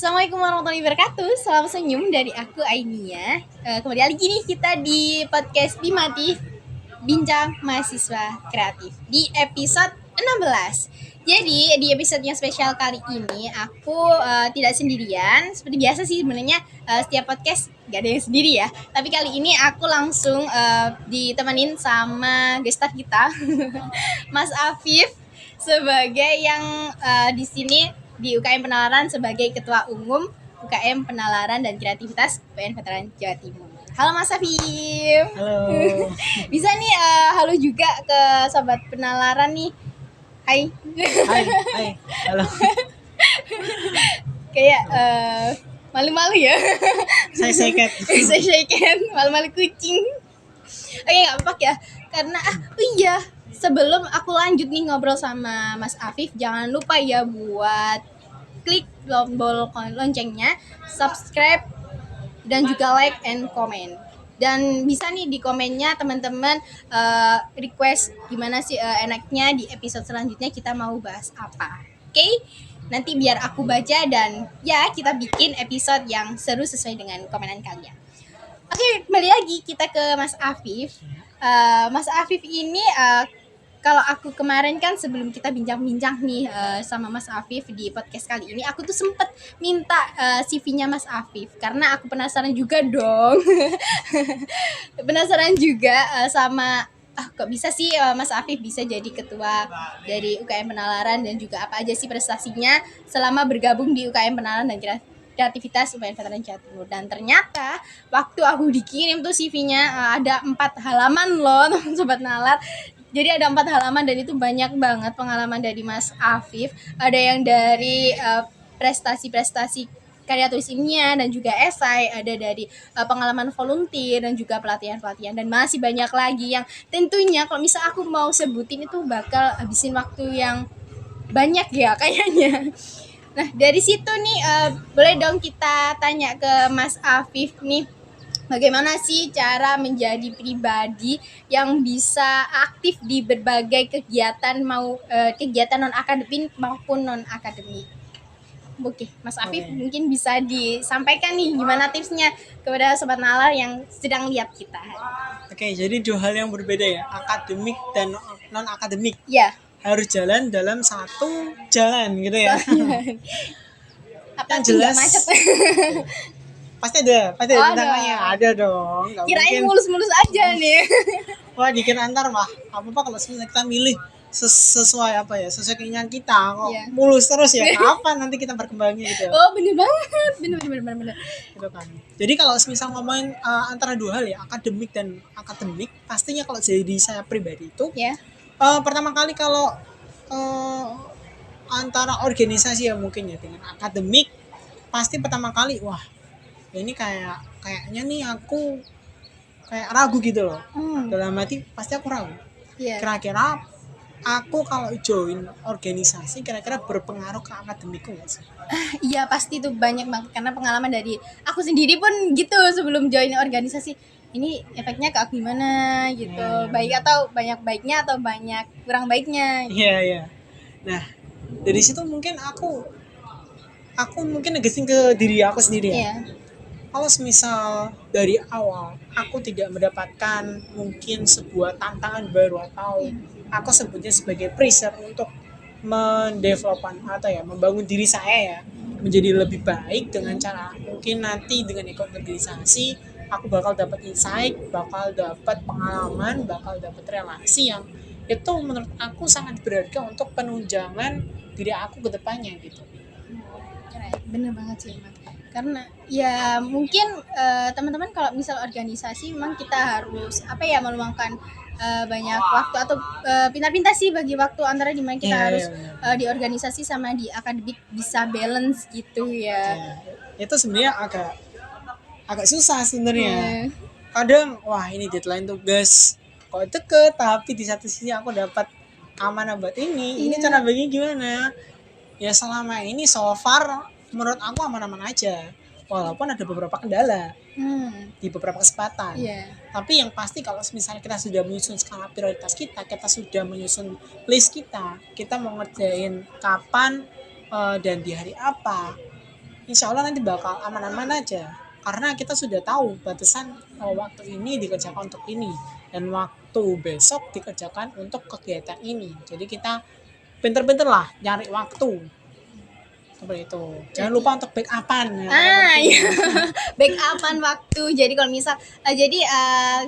Assalamualaikum warahmatullahi wabarakatuh. Salam senyum dari aku Ainia. Kembali lagi nih kita di podcast Bimati Bincang Mahasiswa Kreatif di episode 16. Jadi di episode yang spesial kali ini aku tidak sendirian. Seperti biasa sih sebenarnya setiap podcast gak ada yang sendiri ya. Tapi kali ini aku langsung ditemenin sama gestar kita Mas Afif sebagai yang di sini di UKM Penalaran sebagai Ketua Umum UKM Penalaran dan Kreativitas UPN Veteran Jawa Timur. Halo Mas Afif. Halo. Bisa nih halo juga ke sobat penalaran nih. Hai. Hai. Halo. Kayak malu-malu ya. Saya seket. Saya shaken, malu-malu kucing. Oke, nggak apa-apa ya. Karena iya, sebelum aku lanjut nih ngobrol sama Mas Afif, jangan lupa ya buat klik tombol loncengnya, subscribe, dan juga like and comment. Dan bisa nih di komennya teman-teman request gimana sih enaknya di episode selanjutnya kita mau bahas apa. Oke? Nanti biar aku baca dan ya kita bikin episode yang seru sesuai dengan komenan kalian. Oke, kembali lagi kita ke Mas Afif. Mas Afif ini kalau aku kemarin kan sebelum kita bincang-bincang nih sama Mas Afif di podcast kali ini, aku tuh sempet minta CV-nya Mas Afif karena aku penasaran juga dong. Penasaran juga sama kok bisa sih Mas Afif bisa jadi ketua dari UKM Penalaran dan juga apa aja sih prestasinya selama bergabung di UKM Penalaran dan Kreativitas UPN Veteran Jawa Timur. Dan ternyata waktu aku dikirim tuh CV-nya ada 4 halaman loh Sobat Nalar. Jadi ada 4 halaman dan itu banyak banget pengalaman dari Mas Afif. Ada yang dari prestasi-prestasi karya tulis ilmiah dan juga esai, ada dari pengalaman volunteer dan juga pelatihan-pelatihan, dan masih banyak lagi yang tentunya kalau misal aku mau sebutin itu bakal habisin waktu yang banyak ya kayaknya. Nah dari situ nih boleh dong kita tanya ke Mas Afif nih, bagaimana sih cara menjadi pribadi yang bisa aktif di berbagai kegiatan kegiatan non akademik maupun non akademik. Oke, Mas Afif mungkin bisa disampaikan nih gimana tipsnya kepada sobat nalar yang sedang lihat kita. Oke, jadi dua hal yang berbeda ya, akademik dan non akademik. Ya. Harus jalan dalam satu jalan gitu ya. Apa yang jelas macet? pasti ada tantangannya. Ada dong. Kirain mulus-mulus aja nih. Wah, dikira antar mah. Apa kalau kita milih sesuai apa ya, sesuai keinginan kita kok mulus terus ya, kapan nanti kita berkembangnya gitu. Oh bener banget, bener gitu kan. Jadi kalau misal ngomongin antara dua hal ya, akademik dan akademik, pastinya kalau jadi saya pribadi itu pertama kali kalau antara organisasi ya mungkin ya dengan akademik, pasti pertama kali wah ini kayaknya nih aku kayak ragu gitu loh. Dalam hati pasti aku ragu. Kira-kira aku kalau join organisasi kira-kira berpengaruh ke akademikku nggak sih? Iya pasti tuh banyak banget, karena pengalaman dari aku sendiri pun gitu sebelum join organisasi. Ini efeknya ke aku gimana gitu, baik atau banyak baiknya atau banyak kurang baiknya. Iya. Nah dari situ mungkin aku mungkin negesin ke diri aku sendiri ya. Kalau misal dari awal aku tidak mendapatkan mungkin sebuah tantangan baru atau aku sebutnya sebagai pressure untuk mendevelopkan atau ya membangun diri saya ya menjadi lebih baik dengan cara mungkin nanti dengan ikut organisasi aku bakal dapat insight, bakal dapat pengalaman, bakal dapat relasi yang itu menurut aku sangat berharga untuk penunjangan diri aku ke depannya gitu. Bener banget sih emang. Karena ya mungkin teman-teman kalau misal organisasi memang kita harus meluangkan banyak waktu atau pintar-pintar sih bagi waktu antara dimana kita harus di organisasi sama di akademik bisa balance gitu ya. Itu sebenarnya agak susah sebenarnya. Kadang wah ini deadline tugas kok deket, tapi di satu sisi aku dapat amanah buat ini cara bagi gimana ya. Selama ini so far menurut aku aman-aman aja, walaupun ada beberapa kendala di beberapa kesempatan. Tapi yang pasti kalau misalnya kita sudah menyusun skala prioritas kita sudah menyusun list kita mau ngerjain kapan dan di hari apa, insya Allah nanti bakal aman-aman aja, karena kita sudah tahu batasan waktu ini dikerjakan untuk ini dan waktu besok dikerjakan untuk kegiatan ini. Jadi kita pinter-pinter lah nyari waktu seperti itu. Jangan lupa untuk backupan ya, Iya. Backupan waktu. Jadi kalau misal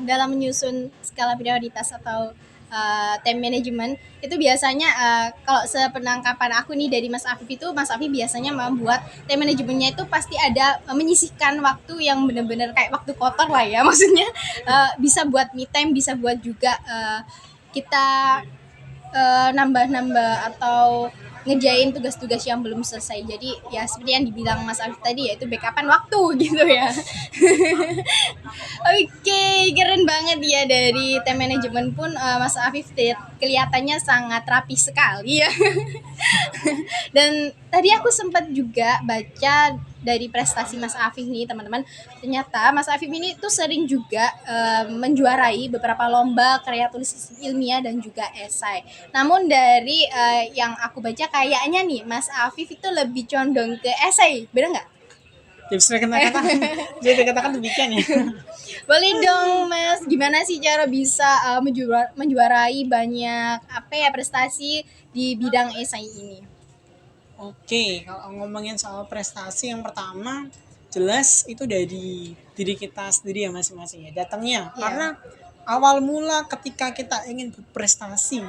dalam menyusun skala prioritas atau time management itu biasanya kalau sepenangkapan aku nih dari Mas Afif itu, Mas Afif biasanya membuat time manajemennya itu pasti ada menyisihkan waktu yang benar-benar kayak waktu kotor lah ya, maksudnya bisa buat me time, bisa buat juga kita nambah-nambah atau ngejain tugas-tugas yang belum selesai. Jadi ya seperti yang dibilang Mas Afif tadi, yaitu backupan waktu gitu ya. Oke, keren banget ya, dari time management pun Mas Afif kelihatannya sangat rapi sekali ya. Dan tadi aku sempat juga baca dari prestasi Mas Afif nih teman-teman. Ternyata Mas Afif ini tuh sering juga menjuarai beberapa lomba karya tulis ilmiah dan juga esai. Namun dari yang aku baca kayaknya nih Mas Afif itu lebih condong ke esai, bener nggak? Bisa dikatakan demikian ya. Boleh dong Mas, gimana sih cara bisa menjuarai banyak prestasi di bidang esai ini? Oke, kalau ngomongin soal prestasi, yang pertama jelas itu dari diri kita sendiri ya masing-masing ya, datangnya. Iya. Karena awal mula ketika kita ingin berprestasi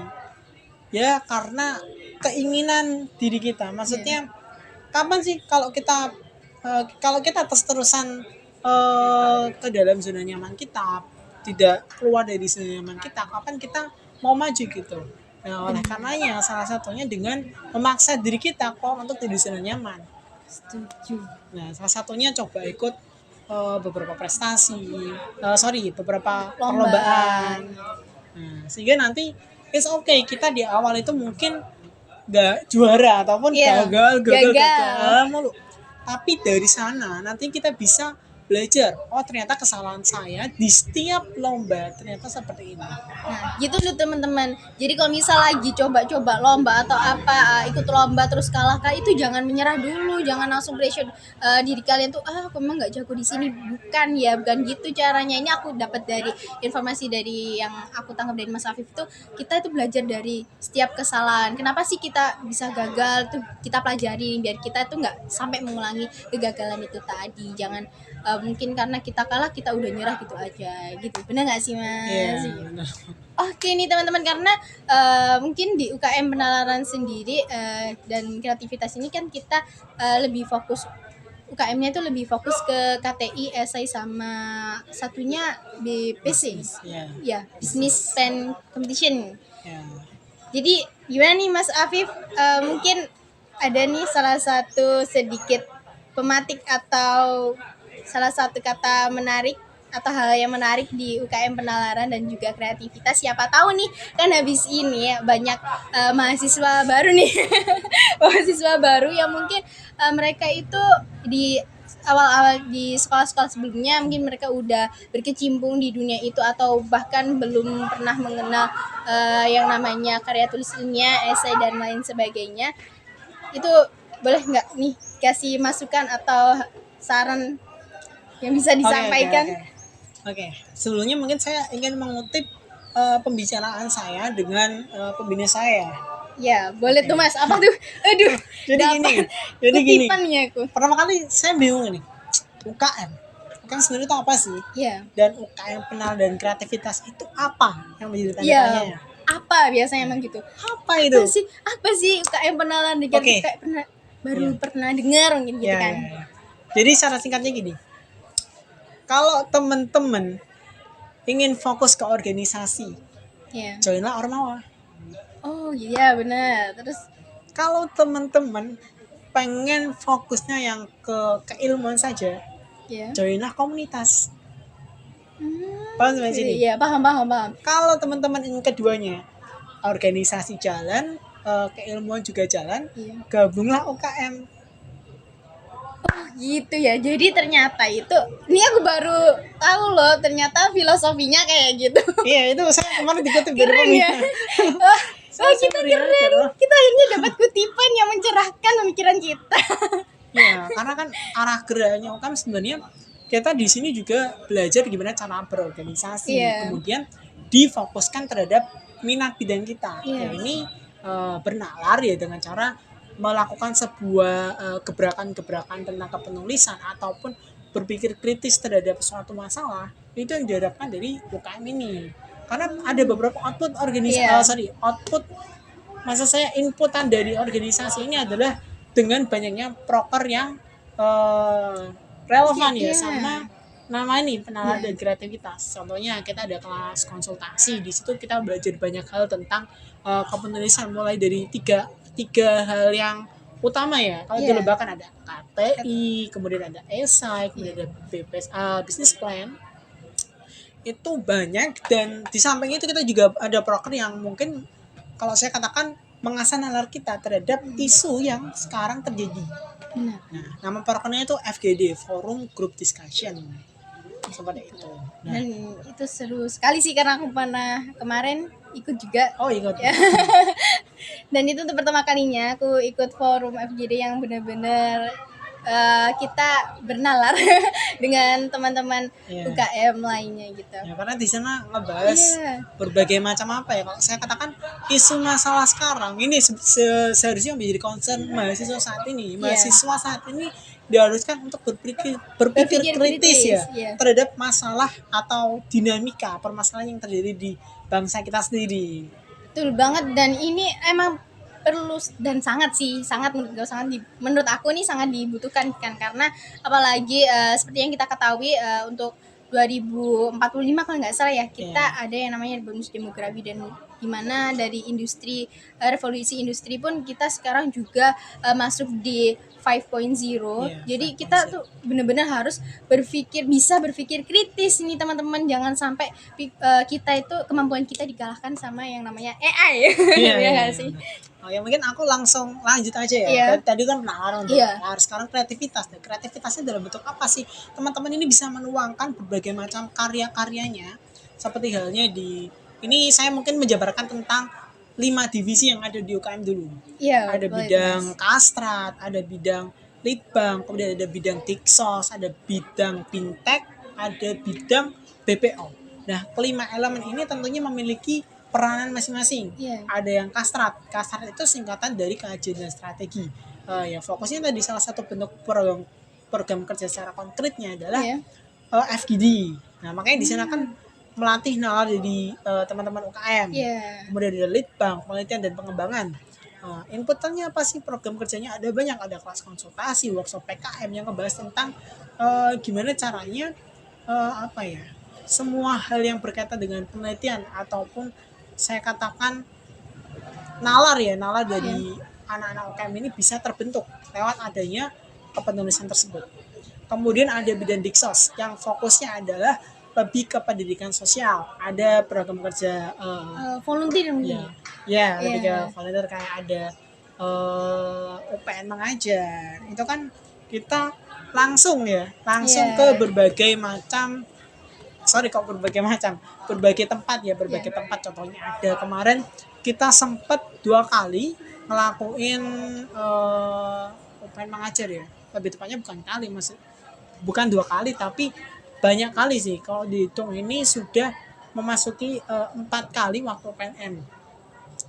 ya karena keinginan diri kita. Maksudnya kapan sih kalau kita terus-terusan ke dalam zona nyaman kita, tidak keluar dari zona nyaman kita, kapan kita mau maju gitu. Nah, oleh karenanya salah satunya dengan memaksa diri kita keluar untuk di zona nyaman. Setuju. Nah, salah satunya coba ikut beberapa beberapa Lomba. perlombaan. Nah, sehingga nanti it's okay, kita di awal itu mungkin gak juara ataupun Iya, gagal gagal. mulu. Tapi dari sana nanti kita bisa belajar, oh ternyata kesalahan saya di setiap lomba ternyata seperti ini. Nah, gitu tuh teman-teman. Jadi kalau misal lagi coba-coba lomba atau ikut lomba terus kalah, itu jangan menyerah dulu, jangan langsung pressure diri kalian tuh aku emang nggak jago di sini. Bukan gitu caranya. Ini aku dapat dari informasi dari yang aku tangkap dari Mas Afif itu, kita itu belajar dari setiap kesalahan. Kenapa sih kita bisa gagal tuh kita pelajari biar kita tuh nggak sampai mengulangi kegagalan itu tadi. Jangan mungkin karena kita kalah kita udah nyerah gitu aja gitu, benar nggak sih Mas? Iya, benar. Oke nih teman-teman, karena mungkin di UKM Penalaran sendiri dan kreativitas ini kan kita lebih fokus, UKM-nya itu lebih fokus ke KTI, esai, sama satunya BPC Iya. ya, Business Pen Competition. Ya. Jadi gimana nih Mas Afif, mungkin ada nih salah satu sedikit pematik atau salah satu kata menarik atau hal yang menarik di UKM Penalaran dan juga kreativitas. Siapa tahu nih, kan habis ini ya banyak mahasiswa baru nih mahasiswa baru yang mungkin mereka itu di awal-awal di sekolah-sekolah sebelumnya mungkin mereka udah berkecimpung di dunia itu atau bahkan belum pernah mengenal yang namanya karya tulis ilmiah, esai dan lain sebagainya. Itu boleh nggak nih kasih masukan atau saran yang bisa disampaikan? Oke. Sebelumnya mungkin saya ingin mengutip pembicaraan saya dengan pembina saya. Ya, boleh tuh Mas. Apa tuh? Aduh. Jadi dapat gini. kutipan nih aku. Pertama kali saya bingung nih. UKM sebenarnya itu apa sih? Iya. Dan UKM Penalaran dan Kreativitas itu apa yang menjadi tanda Iya. tanya? Apa biasanya emang gitu? Apa itu? Apa sih UKM Penalaran dan Kreativitas? Kayak pernah dengar mungkin gitu kan. Ya. Jadi secara singkatnya gini. Kalau teman-teman ingin fokus ke organisasi, joinlah Ormawa. Oh iya benar. Terus kalau teman-teman pengen fokusnya yang ke keilmuan saja, joinlah komunitas. Paham sampai sini? Iya, paham. Kalau teman-teman ingin keduanya, organisasi jalan, keilmuan juga jalan, gabunglah UKM. Oh gitu ya. Jadi ternyata itu, ini aku baru tahu loh, ternyata filosofinya kayak gitu. Iya, itu saya kemarin dikutip dari keren ya. Kita keren. Kita akhirnya dapat kutipan yang mencerahkan pemikiran kita. Ya, karena kan arah geraknya UKM sebenarnya kita di sini juga belajar gimana cara berorganisasi, Iya. kemudian difokuskan terhadap minat bidang kita. Iya. Ya ini bernalar ya dengan cara melakukan sebuah gebrakan-gebrakan tentang kepenulisan ataupun berpikir kritis terhadap suatu masalah, itu yang diharapkan dari UKM ini. Karena ada beberapa output output masa saya inputan dari organisasi ini adalah dengan banyaknya proker yang relevan ya Iya. sama nama ini penalaran Iya. dan kreativitas. Contohnya kita ada kelas konsultasi, di situ kita belajar banyak hal tentang kepenulisan, mulai dari tiga hal yang utama ya. Kalau Iya. di Lembakan ada KTI, kemudian ada esai, kemudian ada business plan. Itu banyak, dan di samping itu kita juga ada proker yang mungkin kalau saya katakan mengasah nalar kita terhadap isu yang sekarang terjadi. Benar. Nah, nama prokernya itu FGD, Forum Group Discussion. Seperti itu. Nah, Dan itu seru sekali sih karena aku pernah kemarin ikut juga. oh ingat. Ya. Dan itu untuk pertama kalinya aku ikut forum FGD yang benar-benar kita bernalar dengan teman-teman Iya. UKM lainnya gitu. Ya, karena di sana ngebahas Iya. berbagai macam apa ya. Kalau saya katakan isu masalah sekarang ini seharusnya menjadi concern mahasiswa saat ini. Mahasiswa saat ini diharuskan untuk berpikir kritis ya Iya. terhadap masalah atau dinamika permasalahan yang terjadi di bangsa kita sendiri. Betul banget, dan ini emang perlu dan sangat menurut aku nih sangat dibutuhkan kan, karena apalagi seperti yang kita ketahui untuk 2045 kalau nggak salah ya kita ada yang namanya bonus demografi, dan dimana dari industri revolusi industri pun kita sekarang juga masuk di 5.0. Jadi kita tuh benar-benar harus bisa berpikir kritis nih teman-teman, jangan sampai kita itu kemampuan kita dikalahkan sama yang namanya AI. Iya, ya nggak sih? Oke, mungkin aku langsung lanjut aja ya. Iya. Tadi kan penawaran Iya. Nah, sekarang kreativitas. Dan kreativitasnya dalam bentuk apa sih? Teman-teman ini bisa menuangkan berbagai macam karya-karyanya. Seperti halnya ini saya mungkin menjabarkan tentang 5 divisi yang ada di UKM dulu. Iya, Ada bidang kastrat, ada bidang litbang, kemudian ada bidang diksos, ada bidang fintech, ada bidang BPO. Nah, kelima elemen ini tentunya memiliki peranan masing-masing. Iya. Ada yang kastrat itu singkatan dari kajian dan strategi. Ya fokusnya tadi salah satu bentuk program kerja secara konkretnya adalah FGD. Nah, makanya di sana kan melatih nalar dari teman-teman UKM. Kemudian ada litbang, penelitian dan pengembangan. Inputannya apa sih program kerjanya? Ada banyak, ada kelas konsultasi, workshop PKM yang ngebahas tentang gimana caranya semua hal yang berkaitan dengan penelitian ataupun saya katakan nalar dari anak-anak UKM ini bisa terbentuk lewat adanya kepenulisan tersebut. Kemudian ada bidang diksos yang fokusnya adalah lebih ke pendidikan sosial. Ada program kerja volunteer mungkin. Lebih ke volunteer, kayak ada UPN mengajar. Itu kan kita langsung ke berbagai tempat ya, tempat. Contohnya ada kemarin kita sempat 2 kali ngelakuin UPN mengajar ya. Lebih tepatnya bukan 2 kali tapi banyak kali sih. Kalau dihitung ini sudah memasuki 4 kali waktu PNM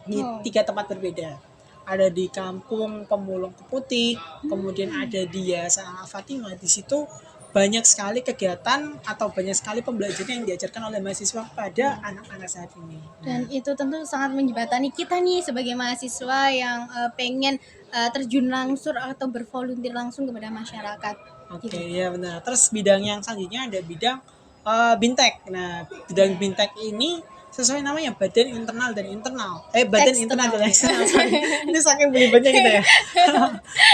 di 3 tempat berbeda. Ada di Kampung Pemulung Keputih, kemudian ada di Yayasan Al-Fatimah. Di situ banyak sekali kegiatan atau banyak sekali pembelajaran yang diajarkan oleh mahasiswa pada anak-anak saat ini. Dan itu tentu sangat menjembatani kita nih sebagai mahasiswa yang pengen terjun langsung atau bervolunteer langsung kepada masyarakat. Oke, ya benar. Terus bidang yang selanjutnya ada bidang bintek. Nah, bidang bintek ini sesuai namanya Badan Internal dan Internal. Internal dan Eksternal. Ini saking belibetnya kita ya.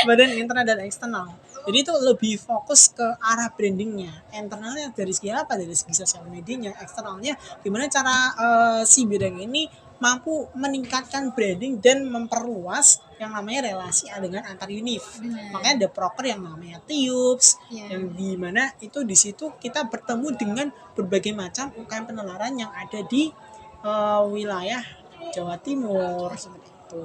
Badan Internal dan Eksternal. Jadi itu lebih fokus ke arah brandingnya. Internalnya dari segi apa? Dari segi sosial medianya. Eksternalnya gimana cara si bidang ini mampu meningkatkan branding dan memperluas yang namanya relasi dengan antar univ. Makanya ada proker yang namanya TIUPS, yang dimana itu di situ kita bertemu dengan berbagai macam UKM penelaran yang ada di wilayah Jawa Timur seperti itu.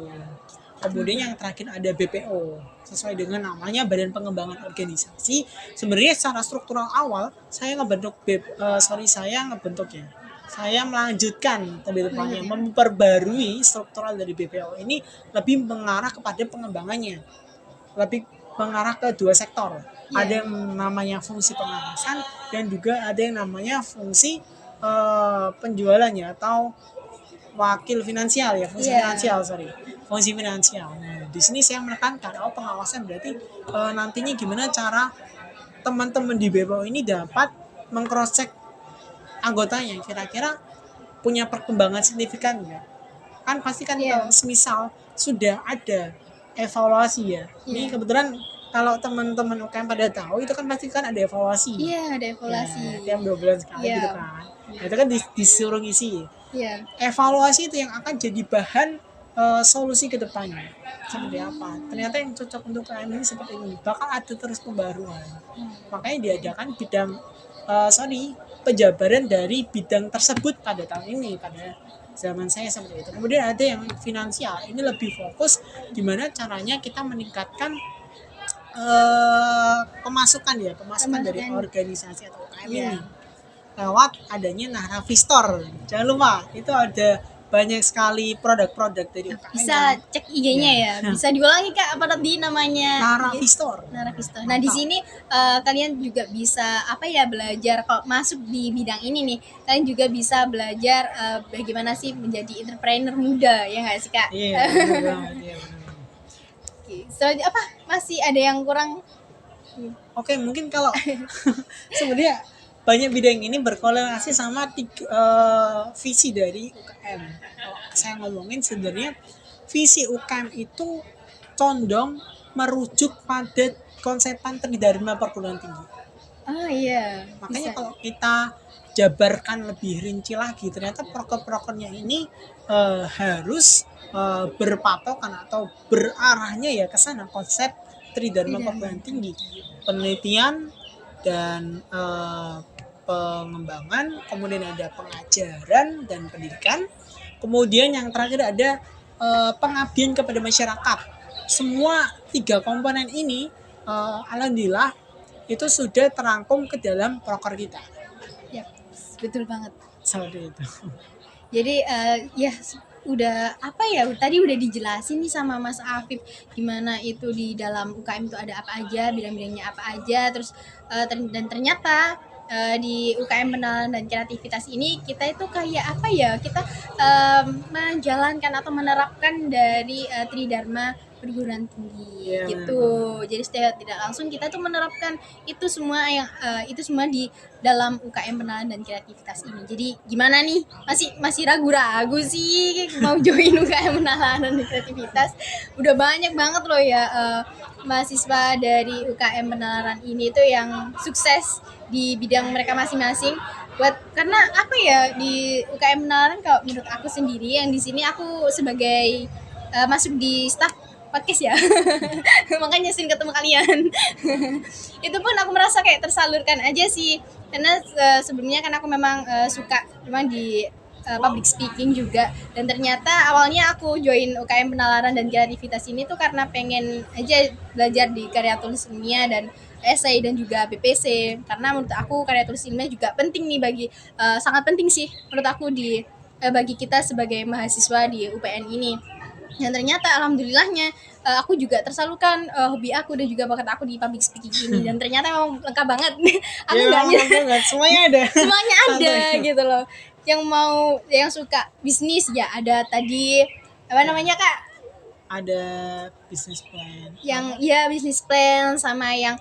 Kemudian yang terakhir ada BPO, sesuai dengan namanya Badan Pengembangan Organisasi. Sebenarnya secara struktural awal saya saya melanjutkan lebih tepatnya memperbarui struktural dari BPO ini, lebih mengarah kepada pengembangannya, lebih mengarah ke dua sektor. Ada yang namanya fungsi pengawasan dan juga ada yang namanya fungsi penjualannya atau wakil finansial ya, fungsi finansial. Nah, di sini saya menekankan pengawasan berarti nantinya gimana cara teman-teman di BPO ini dapat meng-cross check anggotanya kira-kira punya perkembangan signifikan nggak. Kan pasti kan kalau misal sudah ada evaluasi ya. Ini kebetulan kalau teman-teman UKM pada tahu itu kan pasti kan ada evaluasi. Iya, ada evaluasi. Tiap 2 bulan sekali gitu kan. Nah, itu kan disuruh ngisi. Evaluasi itu yang akan jadi bahan solusi ke depannya. Seperti apa? Ternyata yang cocok untuk UKM ini seperti ini. Bakal ada terus pembaruan. Makanya diadakan penjabaran dari bidang tersebut pada tahun ini, pada zaman saya seperti itu. Kemudian ada yang finansial, ini lebih fokus gimana caranya kita meningkatkan pemasukan dari organisasi atau UKM ini lewat adanya Naravistore. Jangan lupa itu ada banyak sekali produk-produk dari UKM. Bisa cek IG-nya ya. Bisa diulangi Kak, apa tadi namanya? Naravistore. Nah, di sini kalian juga bisa belajar kalau masuk di bidang ini nih. Kalian juga bisa belajar bagaimana sih menjadi entrepreneur muda, ya nggak sih Kak? Iya, benar banget. Selanjutnya masih ada yang kurang? Oke, mungkin kalau sebenarnya banyak bidang ini berkorelasi sama visi dari UKM. Kalau saya ngomongin sebenarnya visi UKM itu condong merujuk pada konsepan Tridharma perguruan tinggi. Iya. Makanya kalau kita jabarkan lebih rinci lagi, ternyata proker-prokernya ini harus berpatokan atau berarahnya ya ke sana, konsep Tridharma perguruan tinggi, penelitian dan pengembangan, kemudian ada pengajaran dan pendidikan, kemudian yang terakhir ada pengabdian kepada masyarakat. Semua 3 komponen ini alhamdulillah itu sudah terangkum ke dalam proker kita. Ya, betul banget. Seperti itu. Jadi udah tadi udah dijelasin nih sama Mas Afif gimana itu di dalam UKM itu ada apa aja, bidang-bidangnya apa aja, terus dan ternyata di UKM Penalaran dan Kreativitas ini kita itu kayak kita menjalankan atau menerapkan dari Tridharma perguruan tinggi gitu. Jadi secara tidak langsung kita tuh menerapkan itu semua di dalam UKM Penalaran dan Kreativitas ini. Jadi gimana nih? Masih ragu-ragu sih mau join UKM Penalaran dan Kreativitas? Udah banyak banget loh ya mahasiswa dari UKM Penalaran ini tuh yang sukses di bidang mereka masing-masing. Karena di UKM Penalaran kalau menurut aku sendiri yang di sini aku sebagai masuk di staff podcast ya makanya sering ketemu kalian itu pun aku merasa kayak tersalurkan aja sih, karena sebelumnya kan aku memang suka di public speaking juga, dan ternyata awalnya aku join UKM Penalaran dan Kreativitas ini tuh karena pengen aja belajar di karya tulis ilmiah dan esai dan juga BPC, karena menurut aku karya tulis ilmiah juga penting nih sangat penting sih menurut aku bagi kita sebagai mahasiswa di UPN ini. Dan ternyata alhamdulillahnya aku juga tersalurkan hobi aku dan juga bakat aku di public speaking ini, dan ternyata memang lengkap banget. Aku semuanya ada gitu loh. Yang suka bisnis ya ada tadi namanya Kak? Ada business plan. Business plan, sama yang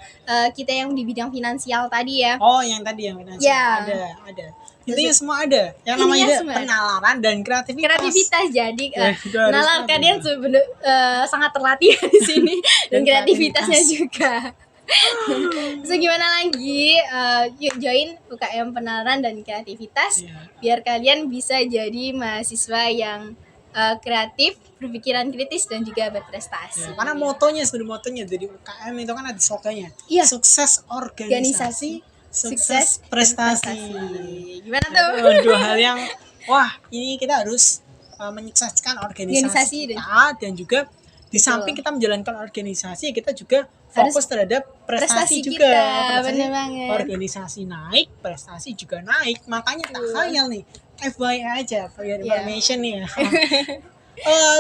kita yang di bidang finansial tadi ya. Yang tadi yang finansial. Ada. Intinya semua ada. Yang namanya penalaran dan kreativitas. Jadi nalar kalian sangat terlatih di sini dan kreativitasnya juga. So gimana lagi? Yuk join UKM Penalaran dan Kreativitas biar kalian bisa jadi mahasiswa yang kreatif, berpikiran kritis dan juga berprestasi. Karena motonya dari UKM itu kan ada slogannya. Sukses organisasi, sukses prestasi. Gimana tuh? Dua hal yang ini kita harus menyukseskan organisasi kita dan juga Di Betul. samping kita menjalankan organisasi, kita juga fokus terhadap prestasi juga. kita, Prestasi bener banget. organisasi naik, prestasi juga naik. Makanya tak khayal nih, FYI aja, for your Iya. information nih ya.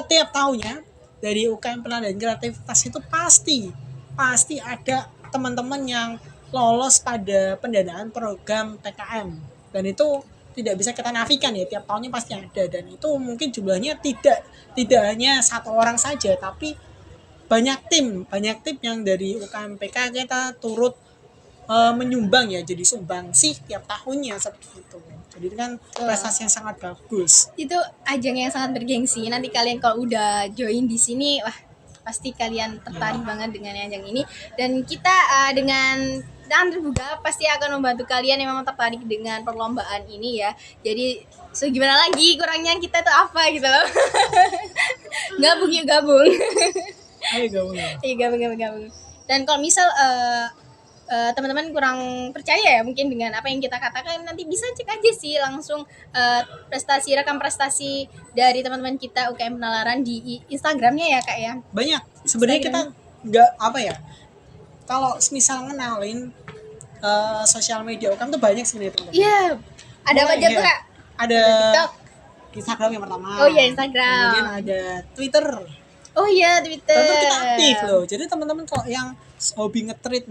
Tiap tahunnya dari UKM Pendidikan dan Kreativitas itu pasti ada teman-teman yang lolos pada pendanaan program PKM, dan itu tidak bisa kita nafikan ya, tiap tahunnya pasti ada. Dan itu mungkin jumlahnya tidak hanya satu orang saja, tapi banyak tim yang dari UKM PK kita turut menyumbang ya, jadi sumbangsi tiap tahunnya seperti itu. Jadi itu kan prestasi yang sangat bagus. Itu ajang yang sangat bergengsi. Nanti kalian kalau udah join di sini, wah pasti kalian tertarik banget dengan ajang ini. Dan kita dengan terbuka pasti akan membantu kalian yang memang tertarik dengan perlombaan ini ya. Jadi gimana lagi, kurangnya kita tuh apa gitu loh. Gabung. Ayo gabung ya. Iya, gabung. Dan kalau misal teman-teman kurang percaya ya mungkin dengan apa yang kita katakan, nanti bisa cek aja sih langsung rekam prestasi dari teman-teman kita UKM Penalaran di Instagramnya ya Kak ya. Banyak sebenarnya, kita nggak apa ya, kalau misal ngenalin sosial media UKM tuh banyak sebenarnya teman-teman. Iya, ada apa aja tuh Kak? Ada TikTok. Instagram yang pertama. Oh iya, Instagram. Kemudian ada Twitter. Oh iya, Twitter. Twitter kita aktif loh. Jadi teman-teman kalau yang hobi nge-tweet,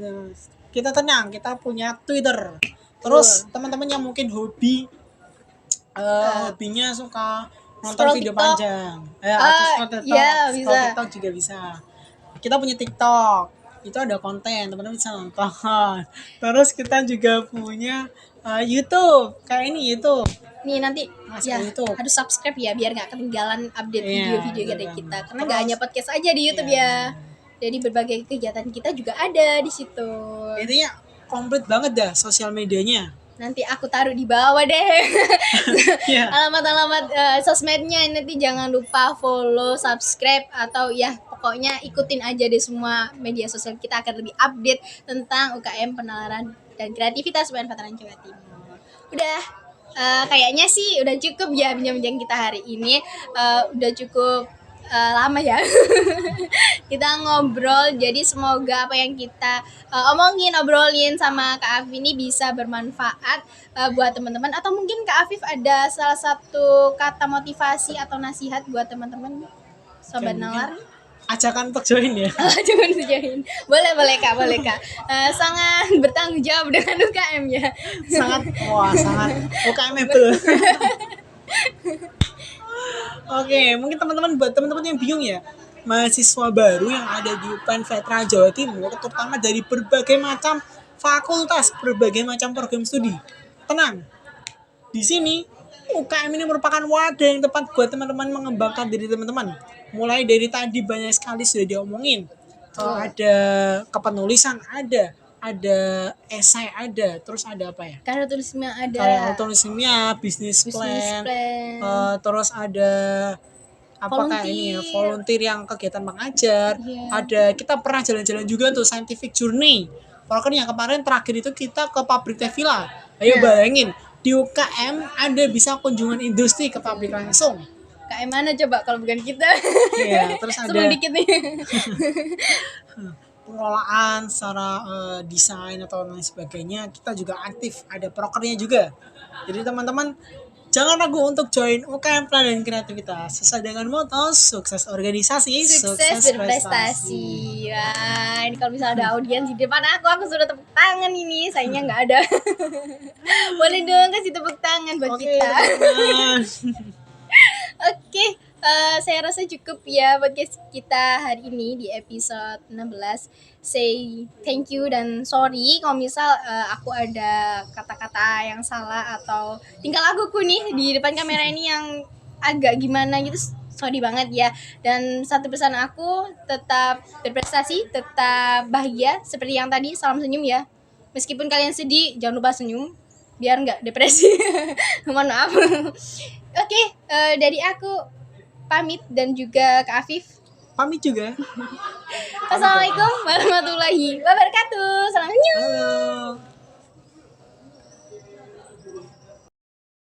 kita tenang, kita punya Twitter. Terus teman-teman yang mungkin hobinya suka nonton Scroll video TikTok. panjang, atau scroll TikTok juga bisa. Kita punya TikTok, itu ada konten, teman-teman bisa nonton. Terus kita juga punya YouTube, kayak ini YouTube. Nih nanti Masuk ya YouTube. harus subscribe ya biar nggak ketinggalan update Iya, video-video dari bener kita. banget. Karena nggak hanya podcast aja di YouTube Iya. ya. Jadi berbagai kegiatan kita juga ada di situ. Intinya komplit banget dah sosial medianya. Nanti aku taruh di bawah deh. Iya. Alamat-alamat sosmednya, nanti jangan lupa follow, subscribe, atau ya pokoknya ikutin aja deh semua media sosial kita akan lebih update tentang UKM Penalaran dan Kreativitas UPN Veteran Jawa Timur. Udah kayaknya sih udah cukup ya bincang-bincang kita hari ini. Udah cukup lama ya kita ngobrol, jadi semoga apa yang kita obrolin sama Kak Afif ini bisa bermanfaat buat teman-teman, atau mungkin Kak Afif ada salah satu kata motivasi atau nasihat buat teman-teman Sobat Nalar. Ajakan untuk join ya. Jangan join. Boleh Kak. Sangat bertanggung jawab dengan UKM ya. sangat UKM-able. Oke, mungkin buat teman-teman yang bingung ya, mahasiswa baru yang ada di UPN Veteran Jawa Timur, terutama dari berbagai macam fakultas, berbagai macam program studi. Tenang, di sini UKM ini merupakan wadah yang tepat buat teman-teman mengembangkan diri teman-teman. Mulai dari tadi banyak sekali sudah diomongin. Ada kepenulisan, ada esai, ada, terus ada apa ya? Karya tulisnya ada. Karya tulisnya, bisnis plan. Terus ada apakah ini ya, volunteer yang kegiatan mengajar. Ada, kita pernah jalan-jalan juga tuh scientific journey. Pokoknya yang kemarin terakhir itu kita ke pabrik Tevila. Ayo bayangin, di UKM Anda bisa kunjungan industri ke pabrik langsung. KM mana coba kalau bukan kita? Iya, terus ada dikit nih. pengelolaan secara desain atau lain sebagainya, kita juga aktif, ada prokernya juga. Jadi teman-teman jangan ragu untuk join UKM Pendidikan dan Kreativitas. Sesuai dengan moto, sukses organisasi, sukses berprestasi. Wah, ini kalau misalnya ada audiens di depan aku sudah tepuk tangan ini, sayangnya nggak ada. Boleh dong kasih tepuk tangan buat kita. Oke, saya rasa cukup ya podcast kita hari ini di episode 16. Say thank you dan sorry kalau misal aku ada kata-kata yang salah atau tingkah lakuku nih di depan kamera ini yang agak gimana gitu. Sorry banget ya. Dan satu pesan aku, tetap berprestasi, tetap bahagia seperti yang tadi, salam senyum ya. Meskipun kalian sedih, jangan lupa senyum biar nggak depresi. Mohon maaf. Oke, dari aku pamit dan juga Kak Afif pamit juga. Assalamualaikum warahmatullahi wabarakatuh. Salam senyum. Halo.